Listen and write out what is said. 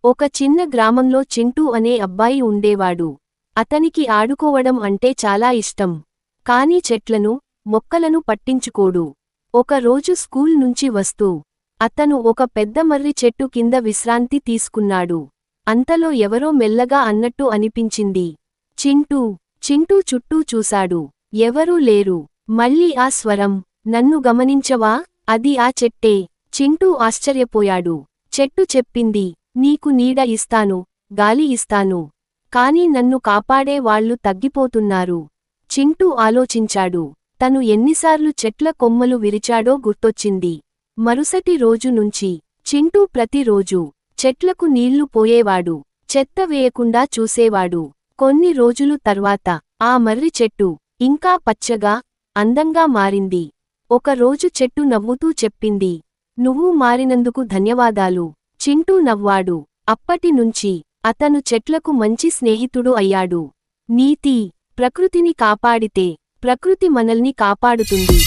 ఒక చిన్న గ్రామంలో చింటూ అనే అబ్బాయి ఉండేవాడు. అతనికి ఆడుకోవడం అంటే చాలా ఇష్టం. కాని చెట్లను, మొక్కలను పట్టించుకోడు. ఒక రోజు స్కూల్ నుంచి వస్తూ అతను ఒక పెద్ద మర్రి చెట్టు కింద విశ్రాంతి తీసుకున్నాడు. అంతలో ఎవరో మెల్లగా అన్నట్టు అనిపించింది. చింటూ! చింటూ చుట్టూ చూశాడు. ఎవరూ లేరు. మళ్ళీ ఆ స్వరం, నన్ను గమనించవా? అది ఆ చెట్టే. చింటూ ఆశ్చర్యపోయాడు. చెట్టు చెప్పింది, నీకు నీడ ఇస్తాను, గాలి ఇస్తాను. కాని నన్ను కాపాడే వాళ్ళు తగ్గిపోతున్నారు. చింటూ ఆలోచించాడు. తను ఎన్నిసార్లు చెట్ల కొమ్మలు విరిచాడో గుర్తొచ్చింది. మరుసటి రోజు నుంచి చింటూ ప్రతిరోజూ చెట్లకు నీళ్లు పోయేవాడు, చెత్త వేయకుండా చూసేవాడు. కొన్ని రోజులు తర్వాత ఆ మర్రి చెట్టు ఇంకా పచ్చగా, అందంగా మారింది. ఒక రోజు చెట్టు నవ్వుతూ చెప్పింది, నువ్వు మారినందుకు ధన్యవాదాలు. చింటూ నవ్వాడు. అప్పటినుంచి అతను చెట్లకు మంచి స్నేహితుడు అయ్యాడు. నీతి: ప్రకృతిని కాపాడితే ప్రకృతి మనల్ని కాపాడుతుంది.